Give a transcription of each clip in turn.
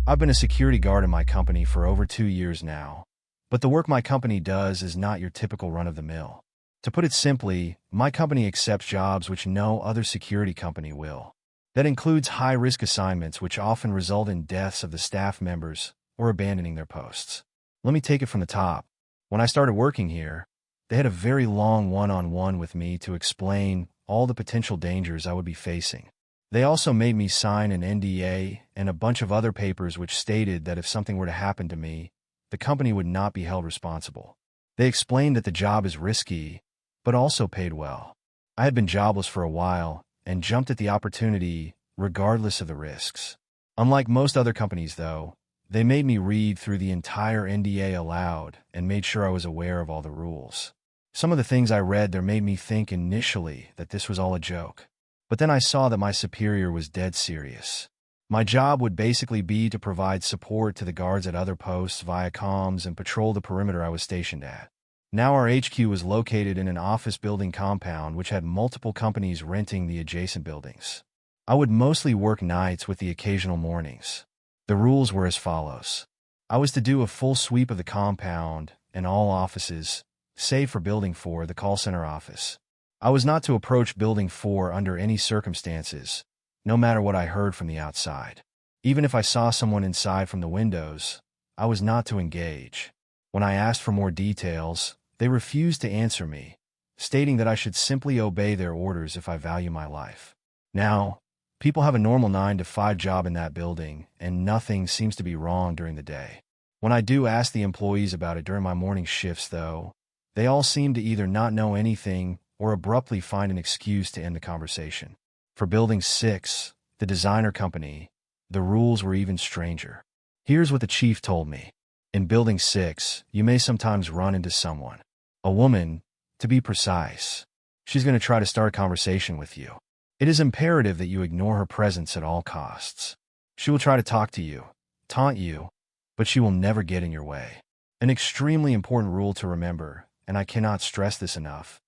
I've been a security guard in my company for over 2 years now, but the work my company does is not your typical run-of-the-mill. To put it simply, my company accepts jobs which no other security company will. That includes high-risk assignments which often result in deaths of the staff members or abandoning their posts. Let me take it from the top. When I started working here, they had a very long one-on-one with me to explain all the potential dangers I would be facing. They also made me sign an NDA and a bunch of other papers which stated that if something were to happen to me, the company would not be held responsible. They explained that the job is risky, but also paid well. I had been jobless for a while and jumped at the opportunity regardless of the risks. Unlike most other companies, though, they made me read through the entire NDA aloud and made sure I was aware of all the rules. Some of the things I read there made me think initially that this was all a joke. But then I saw that my superior was dead serious. My job would basically be to provide support to the guards at other posts via comms and patrol the perimeter I was stationed at. Now our HQ was located in an office building compound which had multiple companies renting the adjacent buildings. I would mostly work nights with the occasional mornings. The rules were as follows. I was to do a full sweep of the compound and all offices, save for Building 4, the call center office. I was not to approach Building 4 under any circumstances, no matter what I heard from the outside. Even if I saw someone inside from the windows, I was not to engage. When I asked for more details, they refused to answer me, stating that I should simply obey their orders if I value my life. Now, people have a normal 9-to-5 job in that building, and nothing seems to be wrong during the day. When I do ask the employees about it during my morning shifts, though, they all seem to either not know anything or abruptly find an excuse to end the conversation. For Building 6, the designer company, the rules were even stranger. Here's what the chief told me. In Building 6, you may sometimes run into someone. A woman, to be precise. She's going to try to start a conversation with you. It is imperative that you ignore her presence at all costs. She will try to talk to you, taunt you, but she will never get in your way. An extremely important rule to remember, and I cannot stress this enough,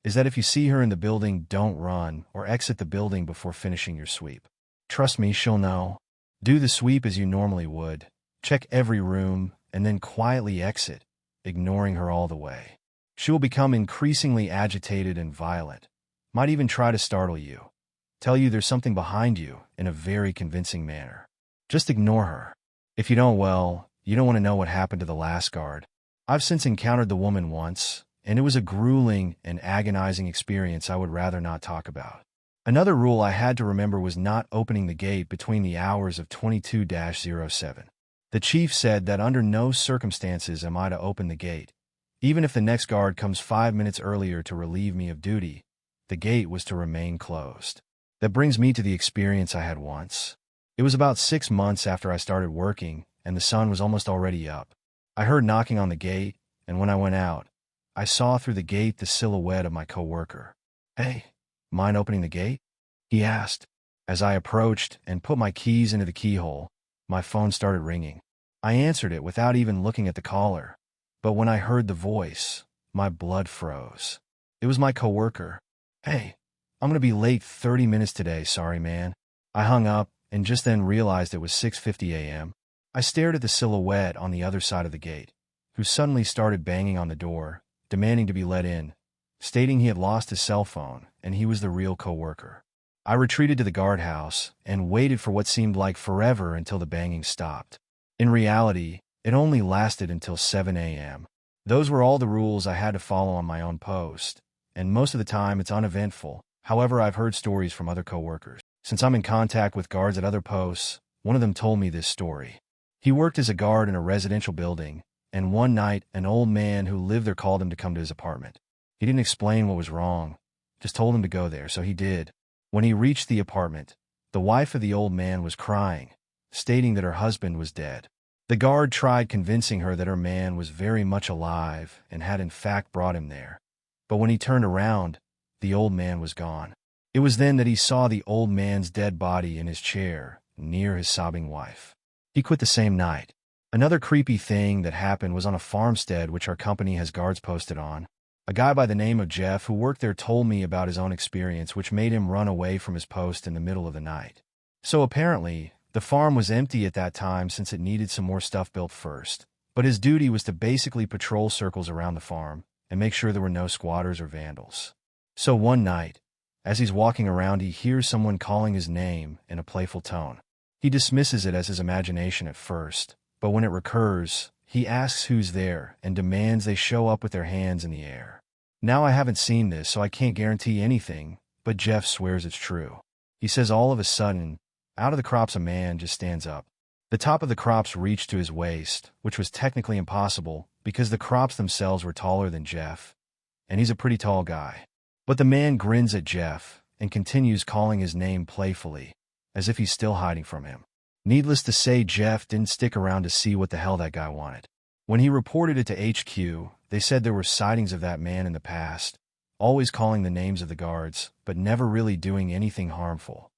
is that if you see her in the building, don't run or exit the building before finishing your sweep. Trust me, she'll know. Do the sweep as you normally would. Check every room and then quietly exit, ignoring her all the way. She will become increasingly agitated and violent, might even try to startle you, tell you there's something behind you in a very convincing manner. Just ignore her. If you don't, well, you don't want to know what happened to the last guard. I've since encountered the woman once, and it was a grueling and agonizing experience I would rather not talk about. Another rule I had to remember was not opening the gate between the hours of 22-07. The chief said that under no circumstances am I to open the gate. Even if the next guard comes 5 minutes earlier to relieve me of duty, the gate was to remain closed. That brings me to the experience I had once. It was about 6 months after I started working, and the sun was almost already up. I heard knocking on the gate, and when I went out, I saw through the gate the silhouette of my coworker. "Hey, mind opening the gate?" he asked. As I approached and put my keys into the keyhole, my phone started ringing. I answered it without even looking at the caller, but when I heard the voice, my blood froze. It was my coworker. "Hey, I'm going to be late 30 minutes today, sorry man." I hung up and just then realized it was 6:50 a.m. I stared at the silhouette on the other side of the gate, who suddenly started banging on the door, demanding to be let in, stating he had lost his cell phone and he was the real coworker. I retreated to the guardhouse and waited for what seemed like forever until the banging stopped. In reality, it only lasted until 7 a.m. Those were all the rules I had to follow on my own post, and most of the time it's uneventful. However, I've heard stories from other coworkers. Since I'm in contact with guards at other posts, one of them told me this story. He worked as a guard in a residential building, and one night an old man who lived there called him to come to his apartment. He didn't explain what was wrong, just told him to go there, so he did. When he reached the apartment, the wife of the old man was crying, stating that her husband was dead. The guard tried convincing her that her man was very much alive and had in fact brought him there. But when he turned around, the old man was gone. It was then that he saw the old man's dead body in his chair near his sobbing wife. He quit the same night. Another creepy thing that happened was on a farmstead which our company has guards posted on. A guy by the name of Jeff who worked there told me about his own experience which made him run away from his post in the middle of the night. So apparently, The farm was empty at that time since it needed some more stuff built first, but his duty was to basically patrol circles around the farm and make sure there were no squatters or vandals. So one night, as he's walking around, he hears someone calling his name in a playful tone. He dismisses it as his imagination at first, but when it recurs, he asks who's there and demands they show up with their hands in the air. Now I haven't seen this, so I can't guarantee anything, but Jeff swears it's true. He says all of a sudden, out of the crops a man just stands up. The top of the crops reached to his waist, which was technically impossible because the crops themselves were taller than Jeff, and he's a pretty tall guy. But the man grins at Jeff and continues calling his name playfully, as if he's still hiding from him. Needless to say, Jeff didn't stick around to see what the hell that guy wanted. When he reported it to HQ, they said there were sightings of that man in the past, always calling the names of the guards, but never really doing anything harmful.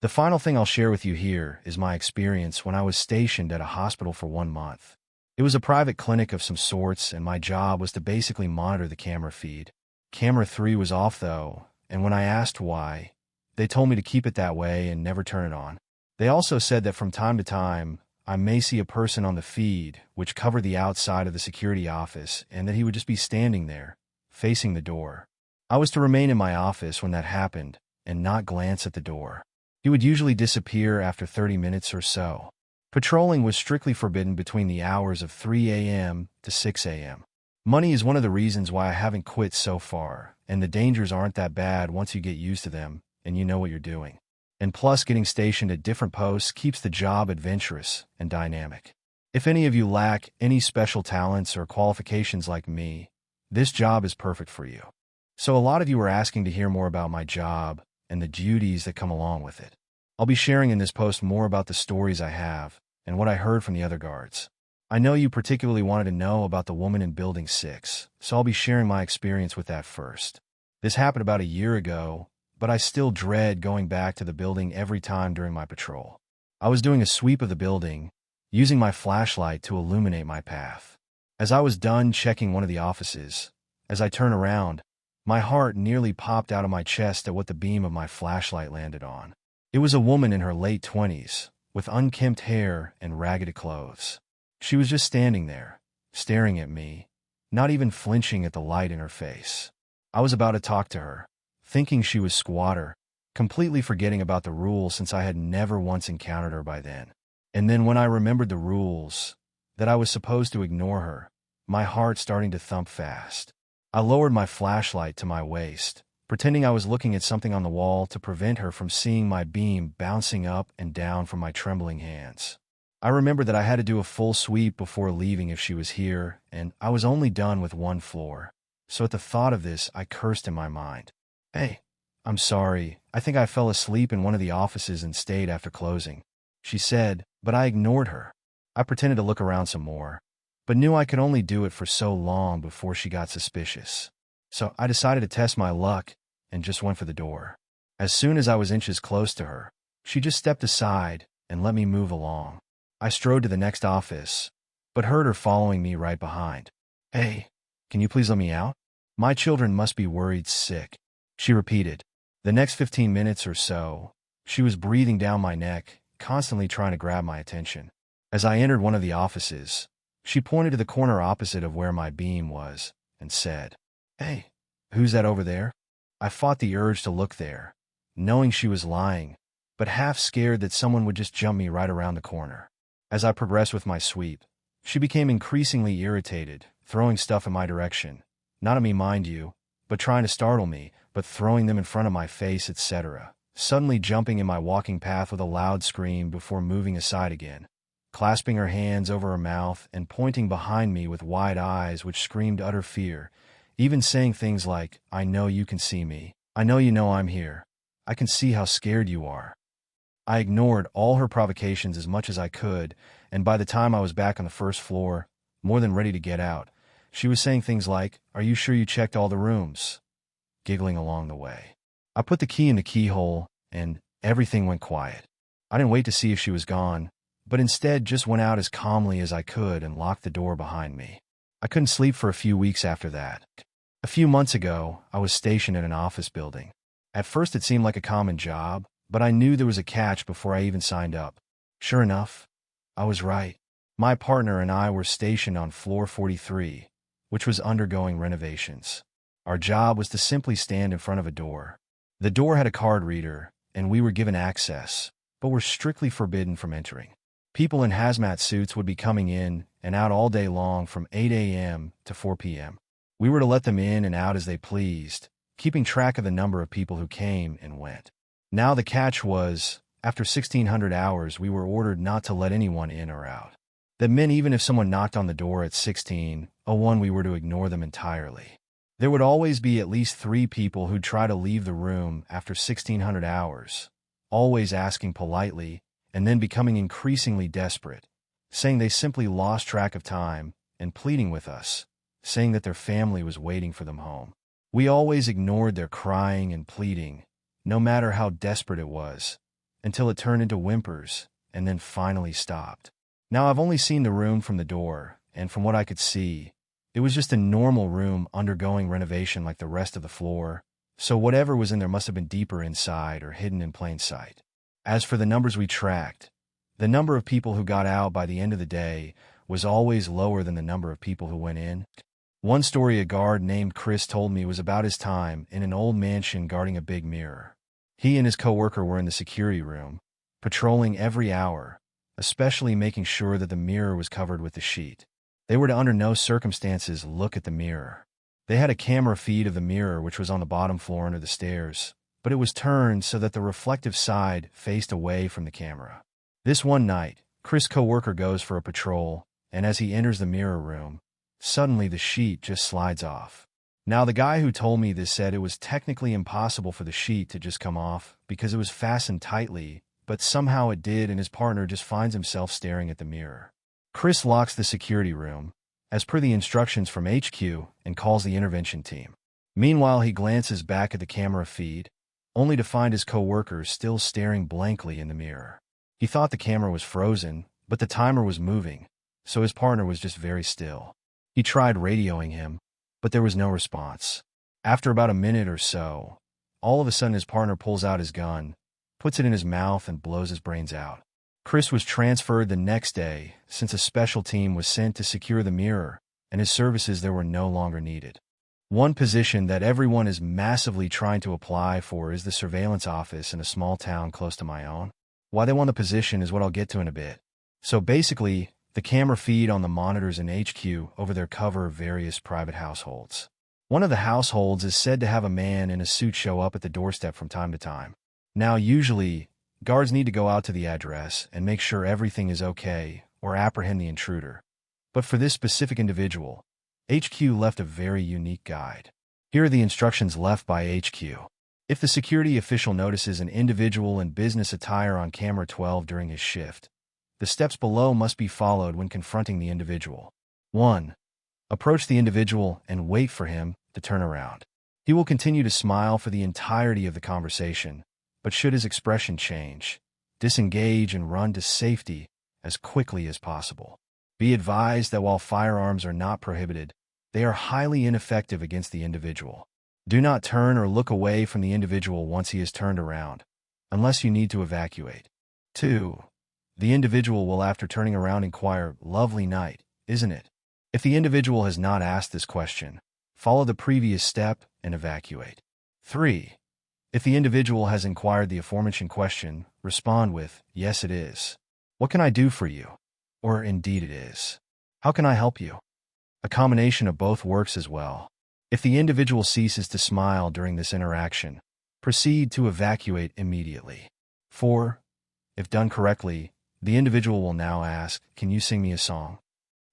The final thing I'll share with you here is my experience when I was stationed at a hospital for 1 month. It was a private clinic of some sorts, and my job was to basically monitor the camera feed. Camera 3 was off though, and when I asked why, they told me to keep it that way and never turn it on. They also said that from time to time, I may see a person on the feed, which covered the outside of the security office, and that he would just be standing there, facing the door. I was to remain in my office when that happened, and not glance at the door. He would usually disappear after 30 minutes or so. Patrolling was strictly forbidden between the hours of 3 a.m. to 6 a.m. Money is one of the reasons why I haven't quit so far, and the dangers aren't that bad once you get used to them and you know what you're doing. And plus, getting stationed at different posts keeps the job adventurous and dynamic. If any of you lack any special talents or qualifications like me, this job is perfect for you. So a lot of you are asking to hear more about my job and the duties that come along with it. I'll be sharing in this post more about the stories I have and what I heard from the other guards. I know you particularly wanted to know about the woman in Building 6, so I'll be sharing my experience with that first. This happened about a year ago, but I still dread going back to the building every time during my patrol. I was doing a sweep of the building, using my flashlight to illuminate my path. As I was done checking one of the offices, as I turned around, my heart nearly popped out of my chest at what the beam of my flashlight landed on. It was a woman in her late 20s, with unkempt hair and ragged clothes. She was just standing there, staring at me, not even flinching at the light in her face. I was about to talk to her, thinking she was squatter, completely forgetting about the rules since I had never once encountered her by then. And then when I remembered the rules, that I was supposed to ignore her, my heart starting to thump fast. I lowered my flashlight to my waist, pretending I was looking at something on the wall to prevent her from seeing my beam bouncing up and down from my trembling hands. I remembered that I had to do a full sweep before leaving if she was here, and I was only done with 1 floor. So at the thought of this, I cursed in my mind. "Hey, I'm sorry, I think I fell asleep in one of the offices and stayed after closing," she said, but I ignored her. I pretended to look around some more, but knew I could only do it for so long before she got suspicious. So I decided to test my luck and just went for the door. As soon as I was inches close to her, she just stepped aside and let me move along. I strode to the next office, but heard her following me right behind. "Hey, can you please let me out? My children must be worried sick," she repeated. The next 15 minutes or so, she was breathing down my neck, constantly trying to grab my attention. As I entered one of the offices, she pointed to the corner opposite of where my beam was and said, "Hey, who's that over there?" I fought the urge to look there, knowing she was lying, but half scared that someone would just jump me right around the corner. As I progressed with my sweep, she became increasingly irritated, throwing stuff in my direction. Not at me, mind you, but trying to startle me, but throwing them in front of my face, etc. Suddenly jumping in my walking path with a loud scream before moving aside again, clasping her hands over her mouth and pointing behind me with wide eyes which screamed utter fear, even saying things like, "I know you can see me. I know you know I'm here. I can see how scared you are." I ignored all her provocations as much as I could, and by the time I was back on the first floor, more than ready to get out, she was saying things like, "Are you sure you checked all the rooms?" giggling along the way. I put the key in the keyhole, and everything went quiet. I didn't wait to see if she was gone, but instead just went out as calmly as I could and locked the door behind me. I couldn't sleep for a few weeks after that. A few months ago, I was stationed in an office building. At first it seemed like a common job, but I knew there was a catch before I even signed up. Sure enough, I was right. My partner and I were stationed on floor 43, which was undergoing renovations. Our job was to simply stand in front of a door. The door had a card reader, and we were given access, but were strictly forbidden from entering. People in hazmat suits would be coming in and out all day long from 8 a.m. to 4 p.m. We were to let them in and out as they pleased, keeping track of the number of people who came and went. Now the catch was, after 1600 hours, we were ordered not to let anyone in or out. That meant even if someone knocked on the door at 16:01, we were to ignore them entirely. There would always be at least 3 people who'd try to leave the room after 1600 hours, always asking politely, and then becoming increasingly desperate, saying they simply lost track of time, and pleading with us, saying that their family was waiting for them home. We always ignored their crying and pleading, no matter how desperate it was, until it turned into whimpers, and then finally stopped. Now I've only seen the room from the door, and from what I could see, it was just a normal room undergoing renovation like the rest of the floor, so whatever was in there must have been deeper inside or hidden in plain sight. As for the numbers we tracked, the number of people who got out by the end of the day was always lower than the number of people who went in. One story a guard named Chris told me was about his time in an old mansion guarding a big mirror. He and his coworker were in the security room, patrolling every hour, especially making sure that the mirror was covered with the sheet. They were to under no circumstances look at the mirror. They had a camera feed of the mirror which was on the bottom floor under the stairs, but it was turned so that the reflective side faced away from the camera. This one night, Chris' coworker goes for a patrol, and as he enters the mirror room, suddenly the sheet just slides off. Now the guy who told me this said it was technically impossible for the sheet to just come off because it was fastened tightly, but somehow it did, and his partner just finds himself staring at the mirror. Chris locks the security room, as per the instructions from HQ, and calls the intervention team. Meanwhile, he glances back at the camera feed, only to find his coworker still staring blankly in the mirror. He thought the camera was frozen, but the timer was moving, so his partner was just very still. He tried radioing him, but there was no response. After about a minute or so, all of a sudden his partner pulls out his gun, puts it in his mouth, and blows his brains out. Chris was transferred the next day since a special team was sent to secure the mirror, and his services there were no longer needed. One position that everyone is massively trying to apply for is the surveillance office in a small town close to my own. Why they want the position is what I'll get to in a bit. So basically, the camera feed on the monitors in HQ over there cover various private households. One of the households is said to have a man in a suit show up at the doorstep from time to time. Now, usually, guards need to go out to the address and make sure everything is okay or apprehend the intruder. But for this specific individual, HQ left a very unique guide. Here are the instructions left by HQ. If the security official notices an individual in business attire on camera 12 during his shift, the steps below must be followed when confronting the individual. 1. Approach the individual and wait for him to turn around. He will continue to smile for the entirety of the conversation, but should his expression change, disengage and run to safety as quickly as possible. Be advised that while firearms are not prohibited, they are highly ineffective against the individual. Do not turn or look away from the individual once he is turned around, unless you need to evacuate. 2. The individual will, after turning around, inquire, "Lovely night, isn't it?" If the individual has not asked this question, follow the previous step and evacuate. 3. If the individual has inquired the aforementioned question, respond with, "Yes, it is." "What can I do for you?" Or, "Indeed it is." "How can I help you?" A combination of both works as well. If the individual ceases to smile during this interaction, proceed to evacuate immediately. 4. If done correctly, the individual will now ask, "Can you sing me a song?"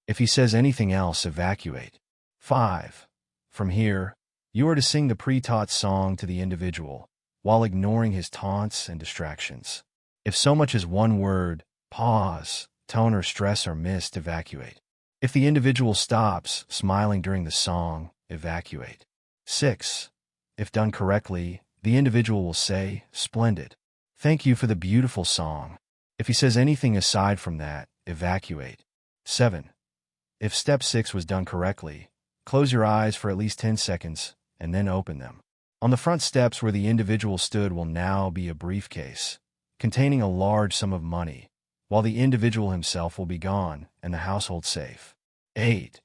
If he says anything else, evacuate. 5. From here, you are to sing the pre-taught song to the individual, while ignoring his taunts and distractions. If so much as one word, pause, tone, or stress are missed, evacuate. If the individual stops smiling during the song, evacuate. 6. If done correctly, the individual will say, "Splendid. Thank you for the beautiful song." If he says anything aside from that, evacuate. 7. If step 6 was done correctly, close your eyes for at least 10 seconds and then open them. On the front steps where the individual stood will now be a briefcase containing a large sum of money, while the individual himself will be gone and the household safe. 8.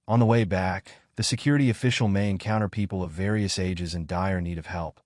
On the way back, the security official may encounter people of various ages in dire need of help.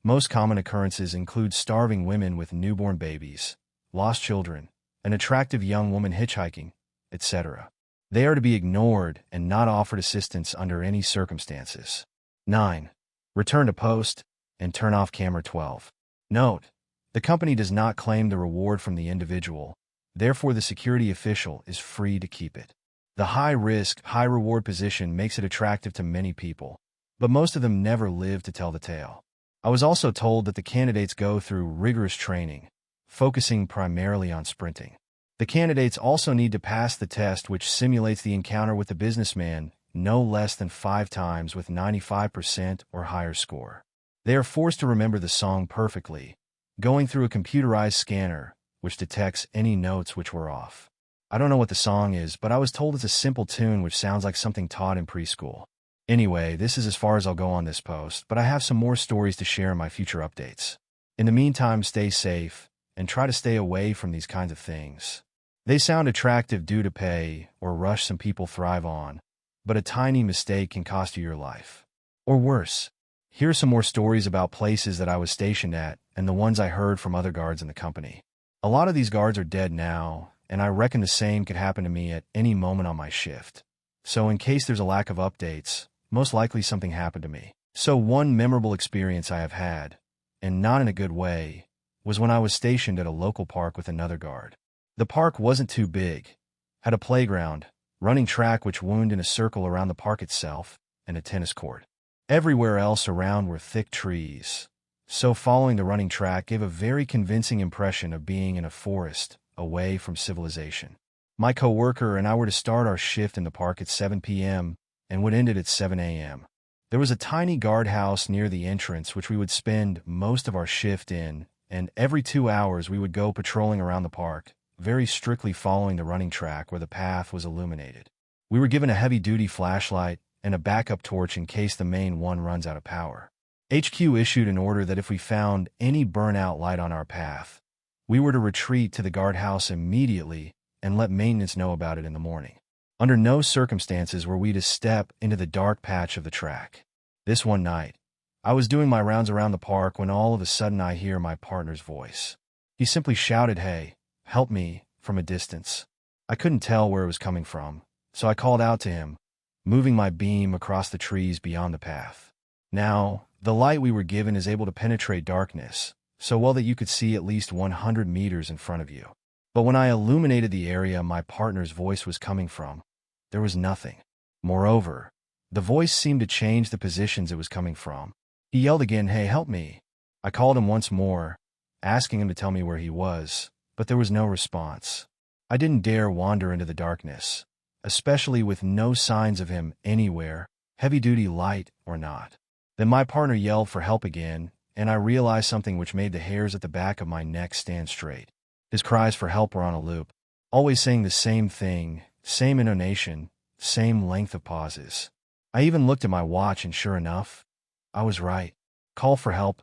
Most common occurrences include starving women with newborn babies, lost children, an attractive young woman hitchhiking, etc. They are to be ignored and not offered assistance under any circumstances. 9. Return to post and turn off camera. 12. Note: the company does not claim the reward from the individual, therefore the security official is free to keep it. The high-risk, high-reward position makes it attractive to many people, but most of them never live to tell the tale. I was also told that the candidates go through rigorous training, focusing primarily on sprinting. The candidates also need to pass the test, which simulates the encounter with the businessman no less than 5 times with 95% or higher score. They are forced to remember the song perfectly, going through a computerized scanner, which detects any notes which were off. I don't know what the song is, but I was told it's a simple tune which sounds like something taught in preschool. Anyway, this is as far as I'll go on this post, but I have some more stories to share in my future updates. In the meantime, stay safe, and try to stay away from these kinds of things. They sound attractive due to pay or rush some people thrive on, but a tiny mistake can cost you your life. Or worse. Here are some more stories about places that I was stationed at and the ones I heard from other guards in the company. A lot of these guards are dead now, and I reckon the same could happen to me at any moment on my shift. So in case there's a lack of updates, most likely something happened to me. So one memorable experience I have had, and not in a good way, was when I was stationed at a local park with another guard. The park wasn't too big, had a playground, running track which wound in a circle around the park itself, and a tennis court. Everywhere else around were thick trees, so following the running track gave a very convincing impression of being in a forest, away from civilization. My coworker and I were to start our shift in the park at 7 p.m. and would end it at 7 a.m. There was a tiny guardhouse near the entrance which we would spend most of our shift in, and every 2 hours we would go patrolling around the park, very strictly following the running track where the path was illuminated. We were given a heavy-duty flashlight and a backup torch in case the main one runs out of power. HQ issued an order that if we found any burnout light on our path, we were to retreat to the guardhouse immediately and let maintenance know about it in the morning. Under no circumstances were we to step into the dark patch of the track. This one night, I was doing my rounds around the park when all of a sudden I hear my partner's voice. He simply shouted, "Hey, help me," from a distance. I couldn't tell where it was coming from, so I called out to him, moving my beam across the trees beyond the path. Now, the light we were given is able to penetrate darkness, so well that you could see at least 100 meters in front of you. But when I illuminated the area my partner's voice was coming from, there was nothing. Moreover, the voice seemed to change the positions it was coming from. He yelled again, "Hey, help me." I called him once more, asking him to tell me where he was, but there was no response. I didn't dare wander into the darkness, especially with no signs of him anywhere, heavy-duty light or not. Then my partner yelled for help again, and I realized something which made the hairs at the back of my neck stand straight. His cries for help were on a loop, always saying the same thing, same intonation, same length of pauses. I even looked at my watch and sure enough, I was right. Call for help,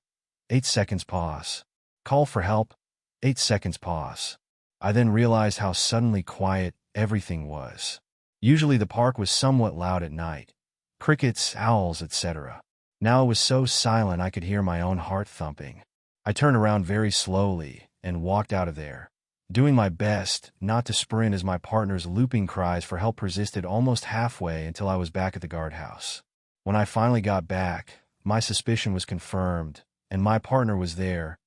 8 seconds pause. Call for help, 8 seconds pause. I then realized how suddenly quiet everything was. Usually the park was somewhat loud at night. Crickets, owls, etc. Now it was so silent I could hear my own heart thumping. I turned around very slowly and walked out of there, doing my best not to sprint as my partner's looping cries for help persisted almost halfway until I was back at the guardhouse. When I finally got back, my suspicion was confirmed, and my partner was there,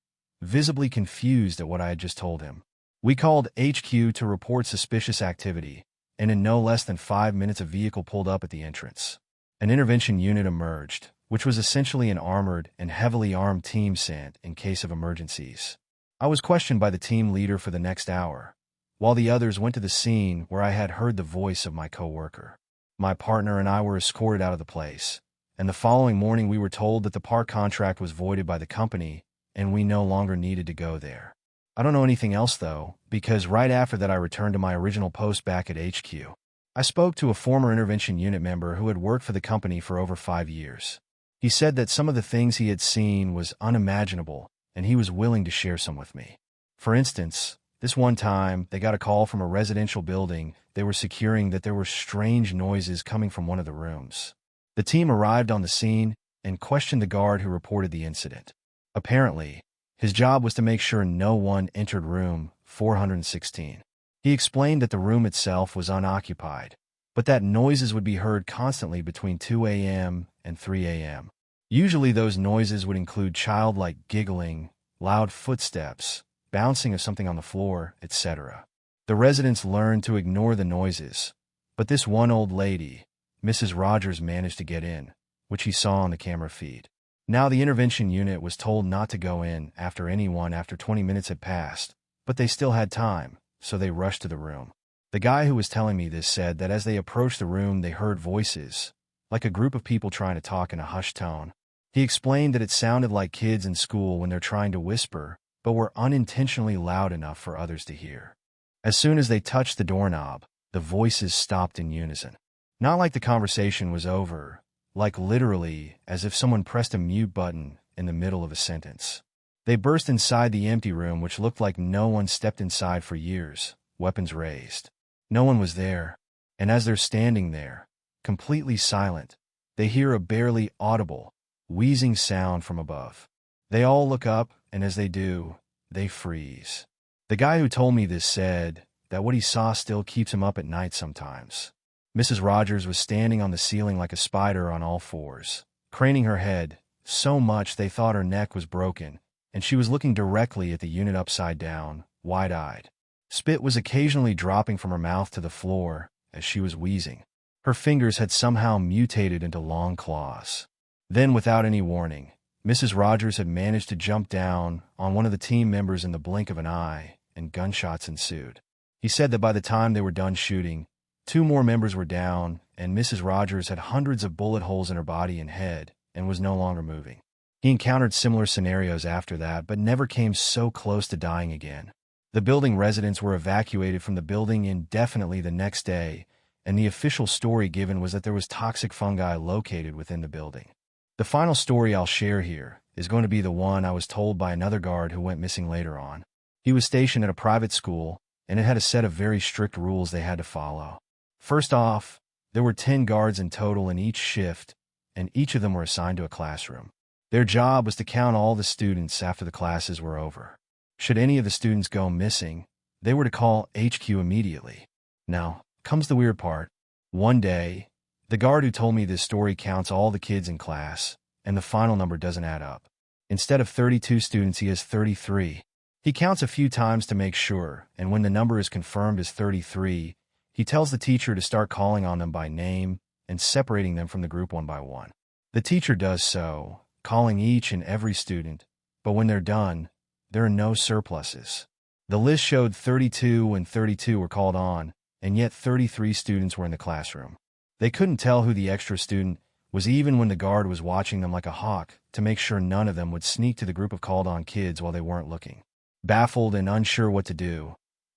visibly confused at what I had just told him. We called HQ to report suspicious activity, and in no less than 5 minutes a vehicle pulled up at the entrance. An intervention unit emerged, which was essentially an armored and heavily armed team sent in case of emergencies. I was questioned by the team leader for the next hour, while the others went to the scene where I had heard the voice of my coworker. My partner and I were escorted out of the place, and the following morning we were told that the park contract was voided by the company and we no longer needed to go there. I don't know anything else though, because right after that I returned to my original post back at HQ. I spoke to a former intervention unit member who had worked for the company for over 5 years. He said that some of the things he had seen was unimaginable, and he was willing to share some with me. For instance, This one time, they got a call from a residential building they were securing that there were strange noises coming from one of the rooms. The team arrived on the scene and questioned the guard who reported the incident. Apparently, his job was to make sure no one entered room 416. He explained that the room itself was unoccupied, but that noises would be heard constantly between 2 a.m. and 3 a.m. Usually those noises would include childlike giggling, loud footsteps, bouncing of something on the floor, etc. The residents learned to ignore the noises, but this one old lady, Mrs. Rogers, managed to get in, which he saw on the camera feed. Now the intervention unit was told not to go in after 20 minutes had passed, but they still had time, so they rushed to the room. The guy who was telling me this said that as they approached the room they heard voices, like a group of people trying to talk in a hushed tone. He explained that it sounded like kids in school when they're trying to whisper, but were unintentionally loud enough for others to hear. As soon as they touched the doorknob, the voices stopped in unison. Not like the conversation was over, like literally as if someone pressed a mute button in the middle of a sentence. They burst inside the empty room, which looked like no one stepped inside for years, weapons raised. No one was there, and as they're standing there, completely silent, they hear a barely audible, wheezing sound from above. They all look up, and as they do, they freeze. The guy who told me this said that what he saw still keeps him up at night sometimes. Mrs. Rogers was standing on the ceiling like a spider on all fours, craning her head, so much they thought her neck was broken, and she was looking directly at the unit upside down, wide-eyed. Spit was occasionally dropping from her mouth to the floor as she was wheezing. Her fingers had somehow mutated into long claws. Then, without any warning, Mrs. Rogers had managed to jump down on one of the team members in the blink of an eye, and gunshots ensued. He said that by the time they were done shooting, 2 more members were down, and Mrs. Rogers had hundreds of bullet holes in her body and head, and was no longer moving. He encountered similar scenarios after that, but never came so close to dying again. The building residents were evacuated from the building indefinitely the next day, and the official story given was that there was toxic fungi located within the building. The final story I'll share here is going to be the one I was told by another guard who went missing later on. He was stationed at a private school, and it had a set of very strict rules they had to follow. First off, there were 10 guards in total in each shift, and each of them were assigned to a classroom. Their job was to count all the students after the classes were over. Should any of the students go missing, they were to call HQ immediately. Now, comes the weird part. One day, the guard who told me this story counts all the kids in class, and the final number doesn't add up. Instead of 32 students, he has 33. He counts a few times to make sure, and when the number is confirmed as 33, he tells the teacher to start calling on them by name and separating them from the group one by one. The teacher does so, calling each and every student, but when they're done, there are no surpluses. The list showed 32 and 32 were called on, and yet 33 students were in the classroom. They couldn't tell who the extra student was even when the guard was watching them like a hawk to make sure none of them would sneak to the group of called-on kids while they weren't looking. Baffled and unsure what to do,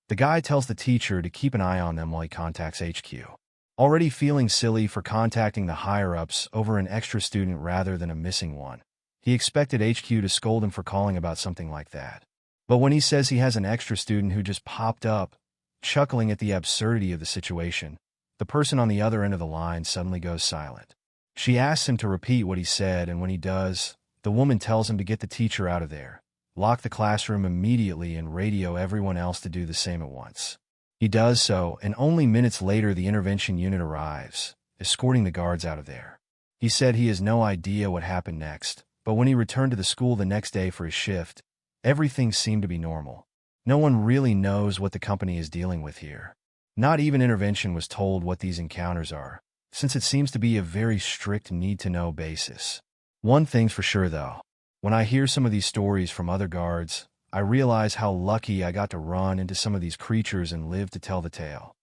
the guy tells the teacher to keep an eye on them while he contacts HQ. Already feeling silly for contacting the higher-ups over an extra student rather than a missing one, he expected HQ to scold him for calling about something like that. But when he says he has an extra student who just popped up, chuckling at the absurdity of the situation, the person on the other end of the line suddenly goes silent. She asks him to repeat what he said, and when he does, the woman tells him to get the teacher out of there, lock the classroom immediately, and radio everyone else to do the same at once. He does so, and only minutes later the intervention unit arrives, escorting the guards out of there. He said he has no idea what happened next, but when he returned to the school the next day for his shift, everything seemed to be normal. No one really knows what the company is dealing with here. Not even intervention was told what these encounters are, since it seems to be a very strict need-to-know basis. One thing's for sure, though. When I hear some of these stories from other guards, I realize how lucky I got to run into some of these creatures and live to tell the tale.